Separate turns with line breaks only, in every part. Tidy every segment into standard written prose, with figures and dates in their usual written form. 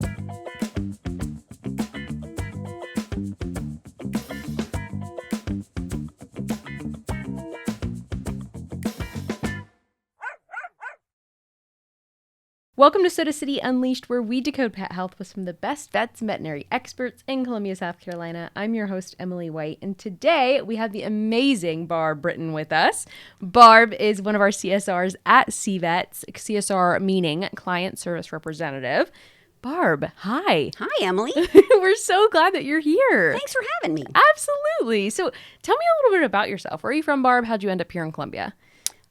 Welcome to Soda City Unleashed, where we decode pet health with some of the best vets and veterinary experts in Columbia, South Carolina. I'm your host, Emily White, and today we have the amazing Barb Britton with us. Barb is one of our CSRs at CVETS, CSR meaning Client Service Representative. Barb, hi.
Hi, Emily.
We're so glad that you're here.
Thanks for having me.
Absolutely. So tell me a little bit about yourself. Where are you from, Barb? How'd you end up here in Columbia?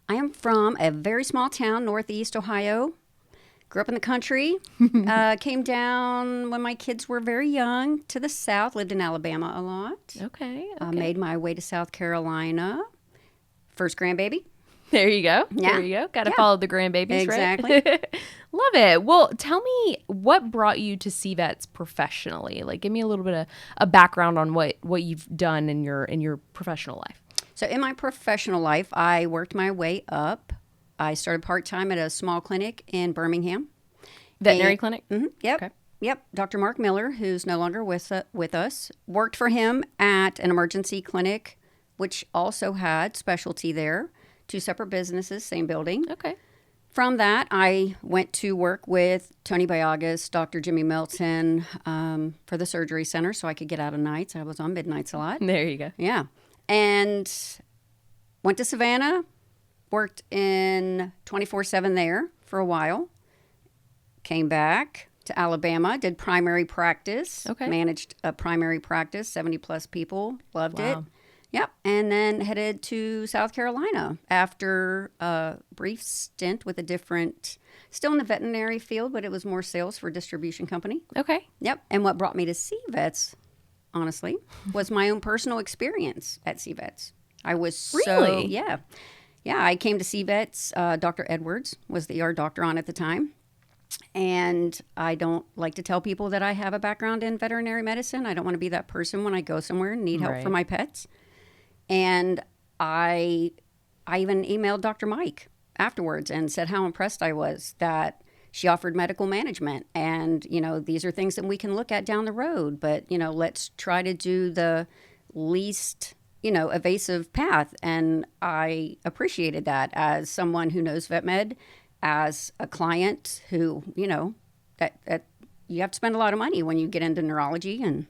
I am from a very small town, northeast Ohio. Grew up in the country. Came down when my kids were very young to the south. Lived in Alabama a lot.
Okay.
Made my way to South Carolina. First grandbaby.
There you go.
Yeah.
There you go. Got to follow the grandbabies,
exactly.
Right? Love it. Well, tell me what brought you to CVETS professionally. Like, give me a little bit of a background on what you've done in your professional life.
So in my professional life, I worked my way up. I started part-time at a small clinic in Birmingham.
Veterinary clinic?
Mm-hmm, yep.
Okay.
Yep. Dr. Mark Miller, who's no longer with us, worked for him at an emergency clinic, which also had specialty there. 2 separate businesses, same building.
Okay.
From that, I went to work with Tony Biagas, Dr. Jimmy Milton for the surgery center so I could get out of nights. I was on midnights a lot.
There you go.
Yeah. And went to Savannah. Worked in 24/7 there for a while. Came back to Alabama, did primary practice.
Okay.
Managed a primary practice, 70-plus people. Loved it.
Wow.
Yep. And then headed to South Carolina after a brief stint with a different, still in the veterinary field, but it was more sales for a distribution company.
Okay.
Yep. And what brought me to CVETS, honestly, was my own personal experience at CVETS. I was
Really?
Yeah, I came to CVETS. Dr. Edwards was the ER doctor on at the time. And I don't like to tell people that I have a background in veterinary medicine. I don't want to be that person when I go somewhere and need help for my pets. And I even emailed Dr. Mike afterwards and said how impressed I was that she offered medical management. And, these are things that we can look at down the road. But, let's try to do the least evasive path. And I appreciated that as someone who knows vet med, as a client who, that you have to spend a lot of money when you get into neurology and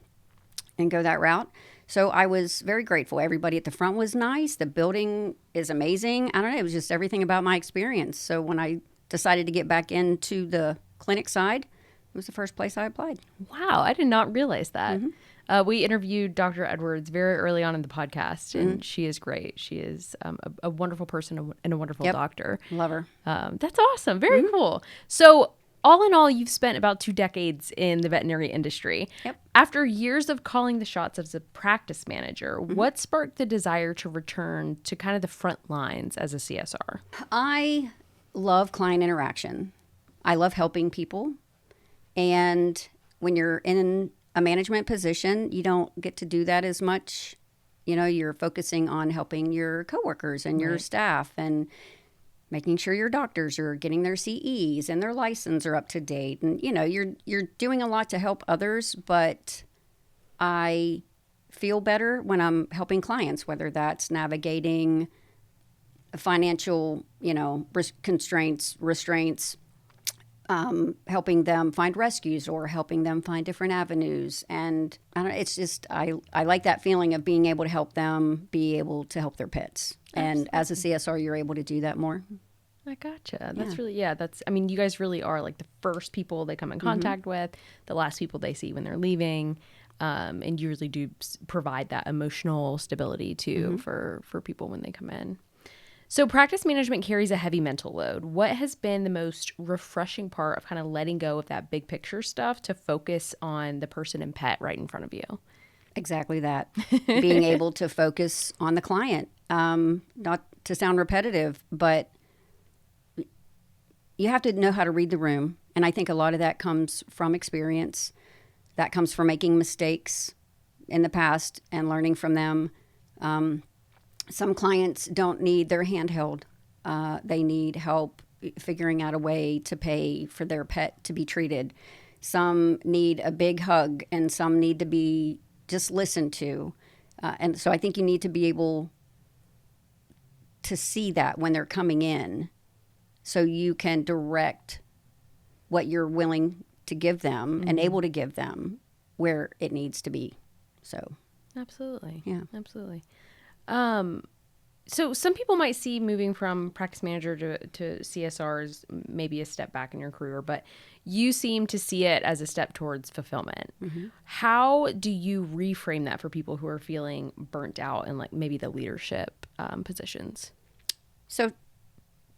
go that route. So I was very grateful. Everybody at the front was nice. The building is amazing. I don't know. It was just everything about my experience. So when I decided to get back into the clinic side, it was the first place I applied.
Wow. I did not realize that. Mm-hmm. We interviewed Dr. Edwards very early on in the podcast, and she is great. She is a wonderful person and a wonderful doctor.
Love her.
That's awesome. Very cool. So all in all, you've spent about 2 decades in the veterinary industry.
Yep.
After years of calling the shots as a practice manager, what sparked the desire to return to kind of the front lines as a CSR?
I love client interaction. I love helping people. And when you're in a management position, you don't get to do that as much. You're focusing on helping your coworkers and your staff and making sure your doctors are getting their CEs and their license are up to date. And, you're doing a lot to help others, but I feel better when I'm helping clients, whether that's navigating financial, restraints, helping them find rescues or helping them find different avenues. And I don't know, it's just, I like that feeling of being able to help them be able to help their pets. Absolutely. And as a CSR, you're able to do that more.
I gotcha. That's really, you guys really are like the first people they come in contact with, the last people they see when they're leaving. And you really do provide that emotional stability too for people when they come in. So practice management carries a heavy mental load. What has been the most refreshing part of kind of letting go of that big picture stuff to focus on the person and pet right in front of you?
Exactly that. Being able to focus on the client. Not to sound repetitive, but you have to know how to read the room. And I think a lot of that comes from experience. That comes from making mistakes in the past and learning from them. Some clients don't need their hand held. They need help figuring out a way to pay for their pet to be treated. Some need a big hug, and some need to be just listened to. And so I think you need to be able to see that when they're coming in, so you can direct what you're willing to give them and able to give them where it needs to be. So
absolutely.
Yeah.
Absolutely. So some people might see moving from practice manager to CSR as maybe a step back in your career, but you seem to see it as a step towards fulfillment. How do you reframe that for people who are feeling burnt out in like maybe the leadership positions?
So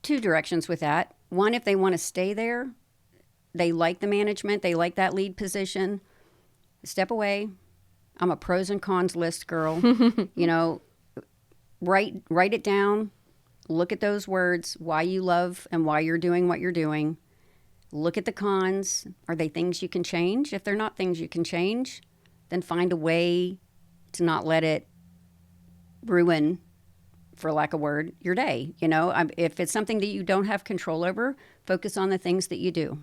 2 directions with that. One, if they want to stay there, they like the management, they like that lead position, step away. I'm a pros and cons list girl. You know, write it down. Look at those words, why you love and why you're doing what you're doing. Look at the cons. Are they things you can change? If they're not things you can change, then find a way to not let it ruin, for lack of a word, your day. You know, if it's something that you don't have control over, focus on the things that you do.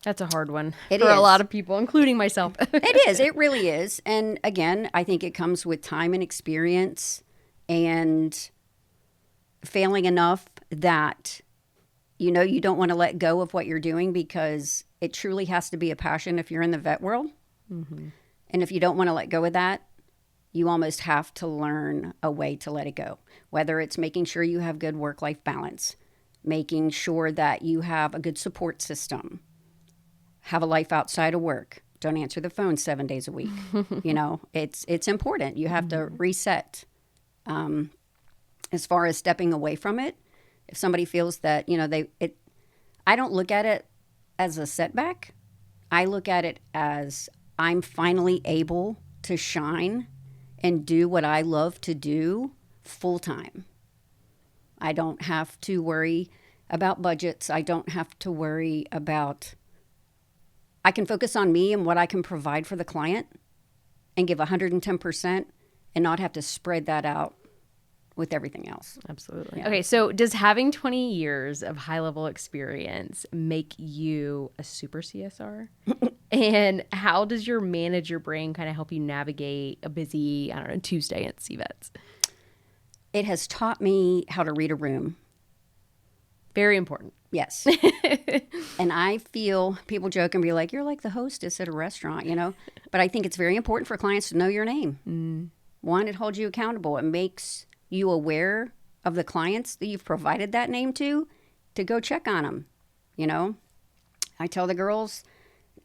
That's a hard one
It
for a
is.
lot of people, including myself.
It is. It really is. And again, I think it comes with time and experience and failing enough that, you know, you don't want to let go of what you're doing, because it truly has to be a passion if you're in the vet world. And if you don't want to let go of that, you almost have to learn a way to let it go. Whether it's making sure you have good work-life balance, making sure that you have a good support system, have a life outside of work. Don't answer the phone 7 days a week. You know, it's important. You have to reset. As far as stepping away from it, if somebody feels that, you know, I don't look at it as a setback. I look at it as I'm finally able to shine and do what I love to do full time. I don't have to worry about budgets. I don't have to worry about, I can focus on me and what I can provide for the client and give 110% and not have to spread that out with everything else.
Absolutely. Okay, so does having 20 years of high-level experience make you a super CSR? And how does your manager brain kind of help you navigate a busy, I don't know, Tuesday at CVETS?
It has taught me how to read a room.
Very important.
Yes. And I feel people joke and be like, you're like the hostess at a restaurant, you know? But I think it's very important for clients to know your name. One, it holds you accountable. It makes you aware of the clients that you've provided that name to go check on them. You know, I tell the girls,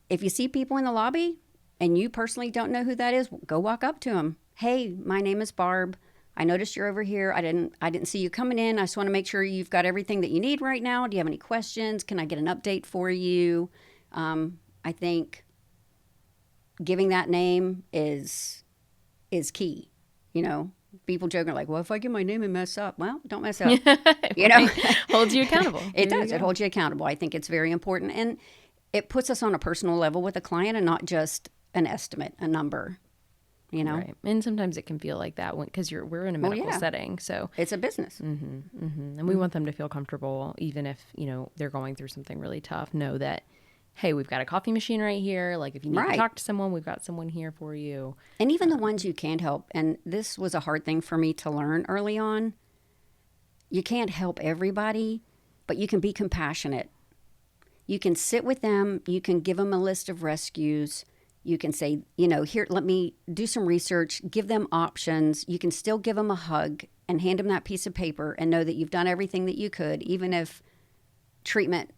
if you see people in the lobby and you personally don't know who that is, go walk up to them. Hey, my name is Barb. I noticed you're over here. I didn't see you coming in. I just want to make sure you've got everything that you need right now. Do you have any questions? Can I get an update for you? I think giving that name is key. You know, people joke like, well, if I give my name and mess up, well, don't mess up. You know,
holds you accountable.
It does. It holds you accountable. I think it's very important. And it puts us on a personal level with a client and not just an estimate, a number. You know,
right? And sometimes it can feel like that because we're in a medical setting, so
it's a business,
and we want them to feel comfortable, even if they're going through something really tough. Know that, hey, we've got a coffee machine right here. Like if you need to talk to someone, we've got someone here for you.
And even the ones you can't help, and this was a hard thing for me to learn early on. You can't help everybody, but you can be compassionate. You can sit with them. You can give them a list of rescues. You can say, here, let me do some research, give them options. You can still give them a hug and hand them that piece of paper and know that you've done everything that you could, even if treatment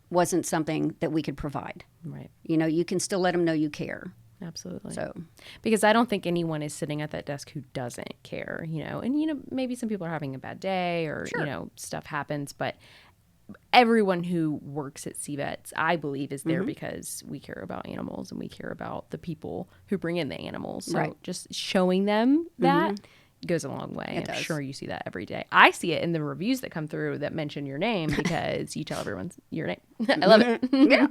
wasn't something that we could provide.
Right.
You can still let them know you care.
Absolutely.
So,
because I don't think anyone is sitting at that desk who doesn't care, and, maybe some people are having a bad day or, stuff happens, but everyone who works at CVETS, I believe, is there because we care about animals and we care about the people who bring in the animals. So just showing them that goes a long way. I'm sure you see that every day. I see it in the reviews that come through that mention your name because you tell everyone your name. I love it.
Yeah.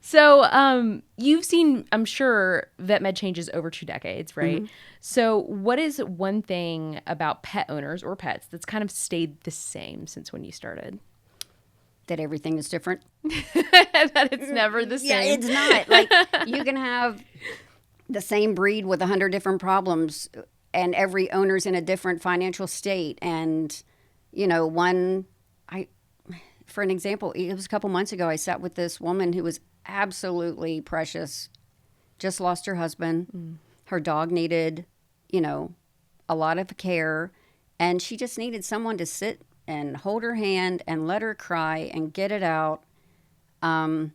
So you've seen, I'm sure, vet med changes over 2 decades, right? So what is one thing about pet owners or pets that's kind of stayed the same since when you started?
that everything is different.
That it's never the same.
Yeah, it's not. Like, you can have the same breed with 100 different problems, and every owner's in a different financial state. And, for an example, it was a couple months ago, I sat with this woman who was absolutely precious, just lost her husband. Her dog needed, a lot of care, and she just needed someone to sit and hold her hand and let her cry and get it out. And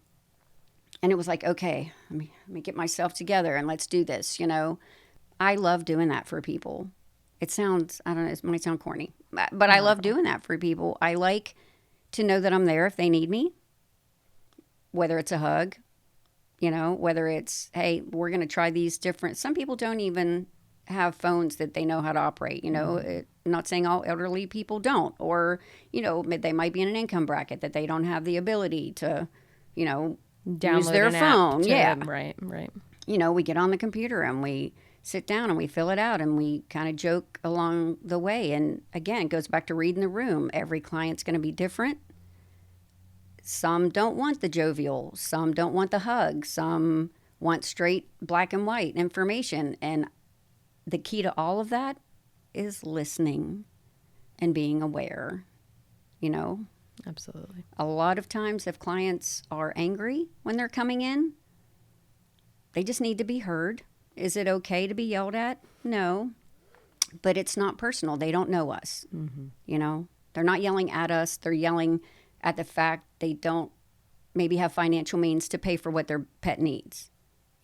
it was like, okay, let me get myself together and let's do this. I love doing that for people. It sounds, I don't know, it might sound corny, but I love doing that for people. I like to know that I'm there if they need me, whether it's a hug, whether it's, hey, we're going to try these different, some people don't even have phones that they know how to operate. I'm not saying all elderly people don't, or, they might be in an income bracket that they don't have the ability to, use their phone. Yeah.
Right.
We get on the computer and we sit down and we fill it out and we kind of joke along the way. And again, it goes back to reading the room. Every client's going to be different. Some don't want the jovial. Some don't want the hug. Some want straight black and white information. And the key to all of that is listening and being aware,
Absolutely.
A lot of times if clients are angry when they're coming in, they just need to be heard. Is it okay to be yelled at? No. But it's not personal. They don't know us. They're not yelling at us. They're yelling at the fact they don't maybe have financial means to pay for what their pet needs.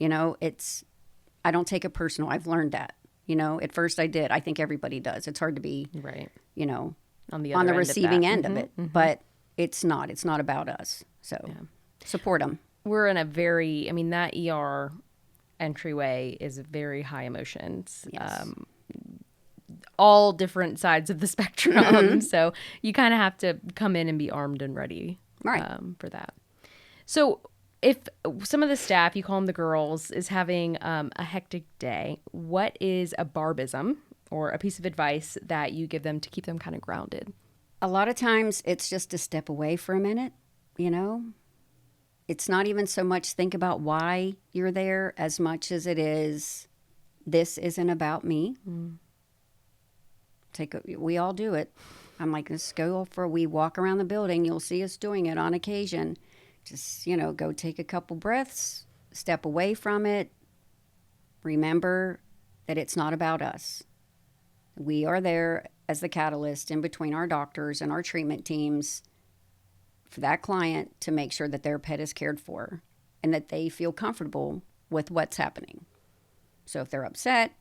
I don't take it personal. I've learned that. At first I did. I think everybody does. It's hard to be,
right.
On the receiving end of it. But it's not. It's not about us. So support them.
We're in a very, that ER entryway is very high emotions.
Yes.
All different sides of the spectrum. So you kind of have to come in and be armed and ready for that. So if some of the staff, you call them the girls, is having a hectic day, what is a Barbism or a piece of advice that you give them to keep them kind of grounded?
A lot of times it's just to step away for a minute, It's not even so much think about why you're there as much as it is, this isn't about me. We all do it. I'm like, let's go for a wee walk around the building. You'll see us doing it on occasion. Just, go take a couple breaths, step away from it. Remember that it's not about us. We are there as the catalyst in between our doctors and our treatment teams for that client to make sure that their pet is cared for and that they feel comfortable with what's happening. So if they're upset,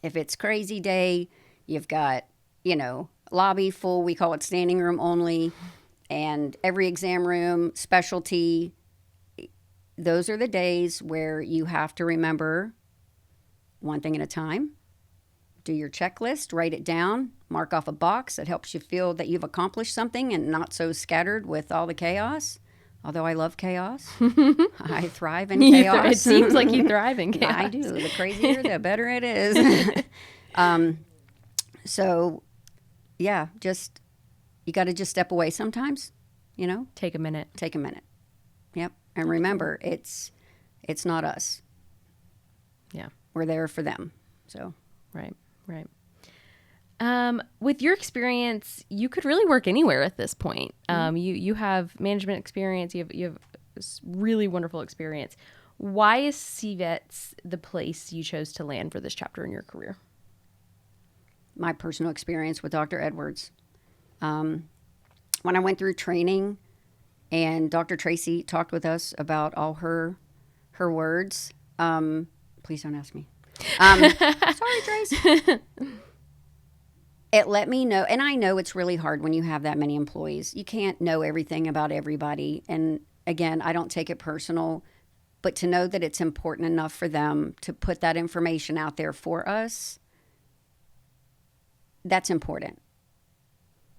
if it's crazy day, you've got, lobby full, we call it standing room only, and every exam room, specialty. Those are the days where you have to remember one thing at a time. Do your checklist, write it down, mark off a box that helps you feel that you've accomplished something and not so scattered with all the chaos. Although I love chaos. I thrive in chaos.
It seems like you thrive in chaos.
I do. The crazier, the better it is. So, yeah, you got to just step away sometimes,
Take a minute.
Take a minute. Yep. And remember, it's not us.
Yeah.
We're there for them. So.
Right. With your experience, you could really work anywhere at this point. You have management experience. You have really wonderful experience. Why is CVETS the place you chose to land for this chapter in your career?
My personal experience with Dr. Edwards. When I went through training and Dr. Tracy talked with us about all her words, please don't ask me. Sorry, Trace. It let me know, and I know it's really hard when you have that many employees. You can't know everything about everybody. And again, I don't take it personal, but to know that it's important enough for them to put that information out there for us, that's important.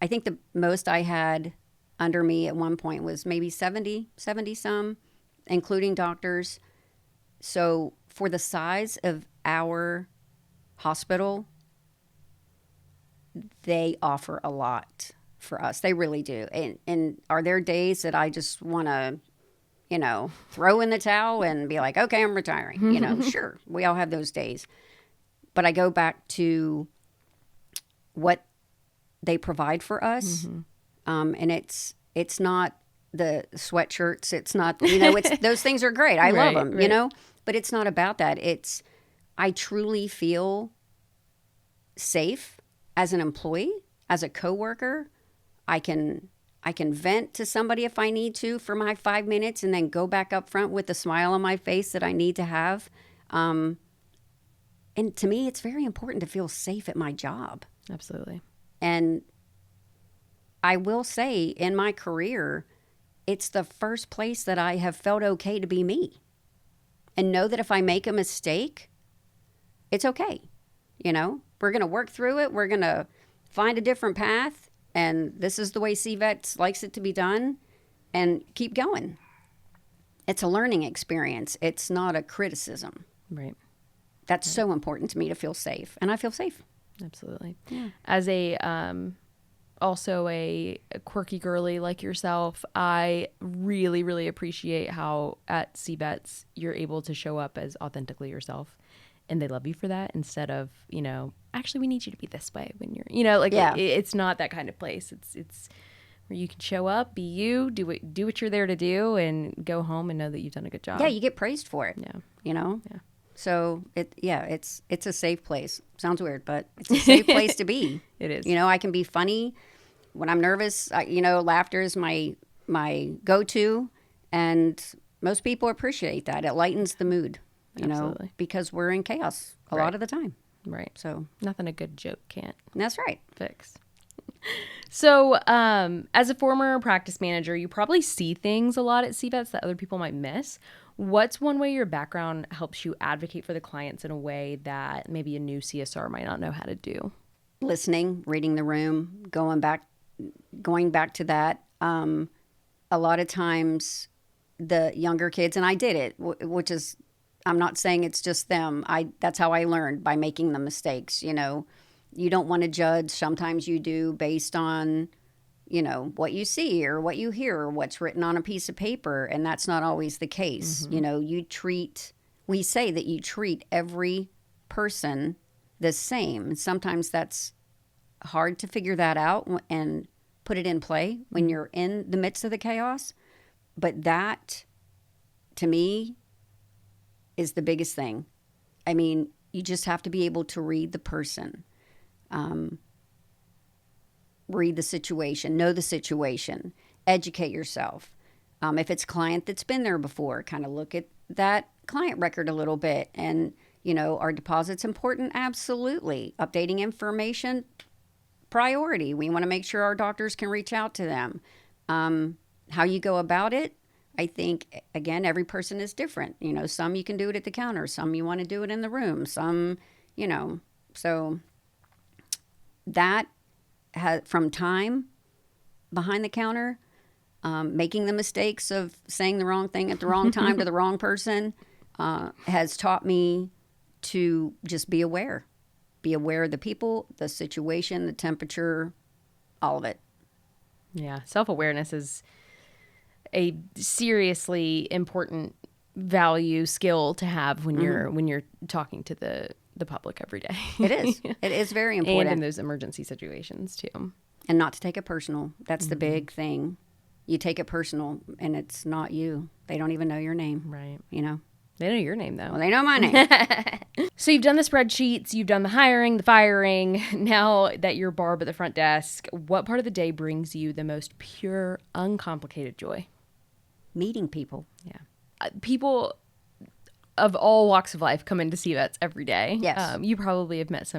I think the most I had under me at one point was maybe 70 some, including doctors. So for the size of our hospital, they offer a lot. for us. They really do. And are there days that I just want to, throw in the towel and be like, okay, I'm retiring? Sure. We all have those days. But I go back to what they provide for us. And it's not the sweatshirts. It's not, it's those things are great. I love them, but it's not about that. I truly feel safe as an employee, as a coworker. I can vent to somebody if I need to for my 5 minutes and then go back up front with the smile on my face that I need to have. And to me, it's very important to feel safe at my job.
Absolutely.
And I will say in my career, it's the first place that I have felt okay to be me and know that if I make a mistake, it's okay. We're going to work through it. We're going to find a different path. And this is the way CVETS likes it to be done, and keep going. It's a learning experience. It's not a criticism.
Right.
That's so important to me to feel safe. And I feel safe.
Absolutely.
Yeah.
As also a quirky girly like yourself, I really, really appreciate how at CVETS you're able to show up as authentically yourself, and they love you for that instead of, actually we need you to be this way when you're, it's not that kind of place. It's where you can show up, be you, do what you're there to do, and go home and know that you've done a good job.
Yeah, you get praised for it.
Yeah.
Yeah. So it's a safe place. Sounds weird, but it's a safe place to be.
It is.
I can be funny when I'm nervous. Laughter is my go-to, and most people appreciate that. It lightens the mood,
Absolutely.
because we're in chaos a lot of the time.
Right.
So
nothing a good joke can't
that's right.
fix. So, as a former practice manager, you probably see things a lot at CVETS that other people might miss. What's one way your background helps you advocate for the clients in a way that maybe a new CSR might not know how to do?
Listening, reading the room, going back to that. A lot of times the younger kids, and I did it, which is, I'm not saying it's just them. That's how I learned, by making the mistakes. You don't want to judge. Sometimes you do, based on, what you see or what you hear or what's written on a piece of paper. And that's not always the case. We say that you treat every person the same. And sometimes that's hard to figure that out and put it in play when you're in the midst of the chaos. But that, to me, is the biggest thing. I mean, you just have to be able to read the person, read the situation, know the situation, educate yourself. If it's a client that's been there before, kind of look at that client record a little bit. And, are deposits important? Absolutely. Updating information, priority. We want to make sure our doctors can reach out to them. How you go about it, I think, again, every person is different. Some you can do it at the counter. Some you want to do it in the room. Some, so that has, from time behind the counter, making the mistakes of saying the wrong thing at the wrong time to the wrong person, has taught me to just be aware. Be aware of the people, the situation, the temperature, all of it.
Yeah. Self-awareness is a seriously important value skill to have when you're talking to the public every day.
It is. It is very important.
And in those emergency situations too.
And not to take it personal. That's the big thing. You take it personal and it's not you. They don't even know your name.
Right.
They
know your name though.
Well, they know my name.
So you've done the spreadsheets, you've done the hiring, the firing. Now that you're Barb at the front desk, what part of the day brings you the most pure, uncomplicated joy?
Meeting people.
Yeah. People of all walks of life come into CVETS every day.
Yes.
You probably have met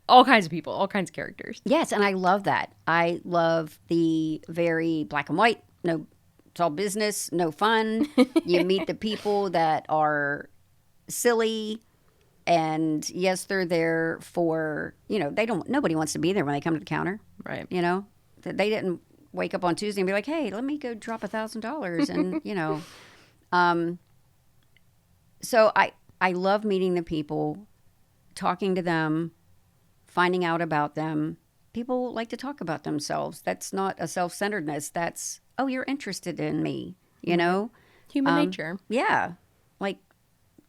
all kinds of people, all kinds of characters.
Yes, and I love that. I love the very black and white, no, it's all business, no fun. You meet the people that are silly, and yes, they're there for, nobody wants to be there when they come to the counter.
Right.
They didn't wake up on Tuesday and be like, hey, let me go drop $1,000 and, so I love meeting the people, talking to them, finding out about them, people like to talk about themselves. That's not a self-centeredness. That's, oh, you're interested in me, you know?
Human nature.
Yeah. Like,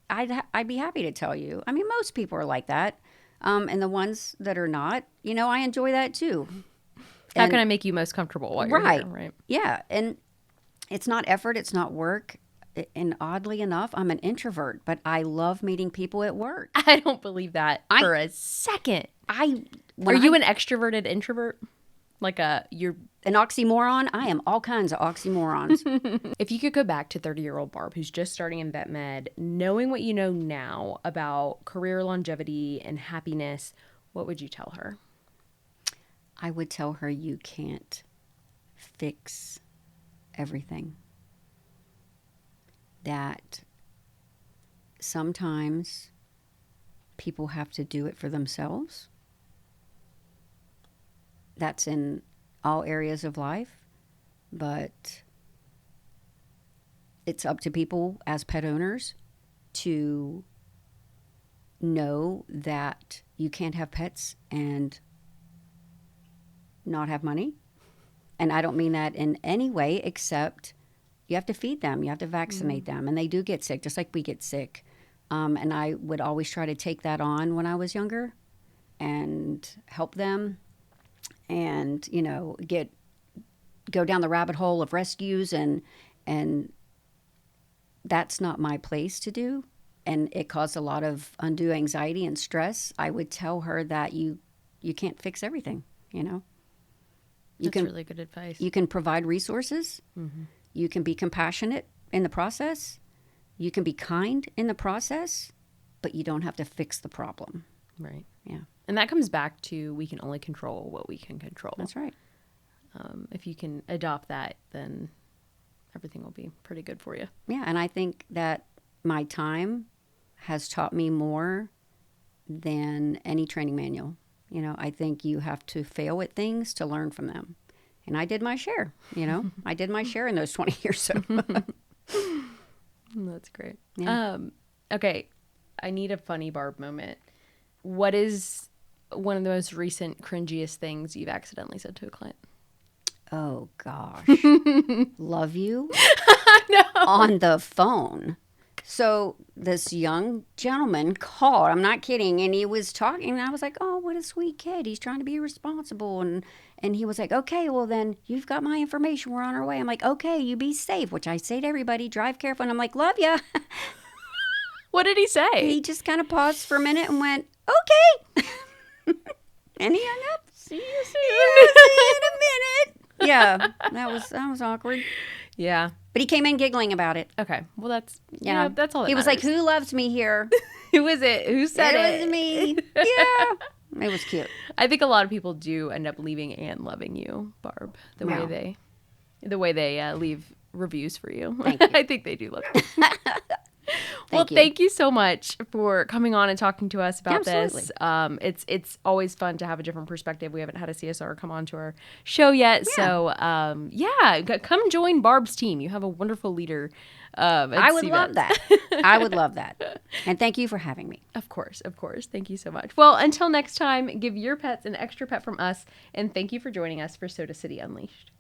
I'd be happy to tell you. I mean, most people are like that. And the ones that are not, you know, I enjoy that too.
How can I make you most comfortable while you're here, right?
Yeah. And it's not effort. It's not work. And oddly enough, I'm an introvert, but I love meeting people at work.
I don't believe that for a second. Are
When
you an extroverted introvert? Like you're
an oxymoron? I am all kinds of oxymorons.
If you could go back to 30-year-old Barb, who's just starting in vet med, knowing what you know now about career longevity and happiness, what would you tell her?
I would tell her you can't fix everything. That sometimes people have to do it for themselves. That's in all areas of life, but it's up to people as pet owners to know that you can't have pets and not have money. And I don't mean that in any way except you have to feed them, you have to vaccinate them, and they do get sick, just like we get sick. And I would always try to take that on when I was younger and help them and, you know, go down the rabbit hole of rescues, and that's not my place to do. And it caused a lot of undue anxiety and stress. I would tell her that you can't fix everything, you know.
That's really good advice.
You can provide resources. Mm-hmm. You can be compassionate in the process. You can be kind in the process, but you don't have to fix the problem.
Right.
Yeah.
And that comes back to we can only control what we can control.
That's right.
If you can adopt that, then everything will be pretty good for you.
Yeah, and I think that my time has taught me more than any training manual. You know, I think you have to fail at things to learn from them. And I did my share, you know. I did my share in those 20 years. So.
That's great.
Yeah.
Okay, I need a funny Barb moment. What is one of the most recent cringiest things you've accidentally said to a client?
Oh, gosh. Love you?
No.
On the phone. So this young gentleman called, I'm not kidding, and he was talking, and I was like, oh, what a sweet kid. He's trying to be responsible. And he was like, okay, well, then you've got my information. We're on our way. I'm like, okay, you be safe, which I say to everybody, drive careful. And I'm like, love ya.
What did he say?
He just kind of paused for a minute and went, okay. And he hung up.
See you soon.
Yeah, see you in a minute. Yeah, that was awkward.
Yeah.
But he came in giggling about it.
Okay. Well, that's that's all that
He was
matters.
like, who loves me here?
Who was it? Who said it?
It was me. Yeah. It was cute.
I think a lot of people do end up leaving and loving you, Barb, the way they leave reviews for you.
Thank you.
I think they do love you. Thank you so much for coming on and talking to us about this. It's always fun to have a different perspective. We haven't had a CSR come on to our show yet. Yeah. So, come join Barb's team. You have a wonderful leader.
I would love that. I would love that. And thank you for having me.
Of course. Thank you so much. Well, until next time, give your pets an extra pet from us. And thank you for joining us for Soda City Unleashed.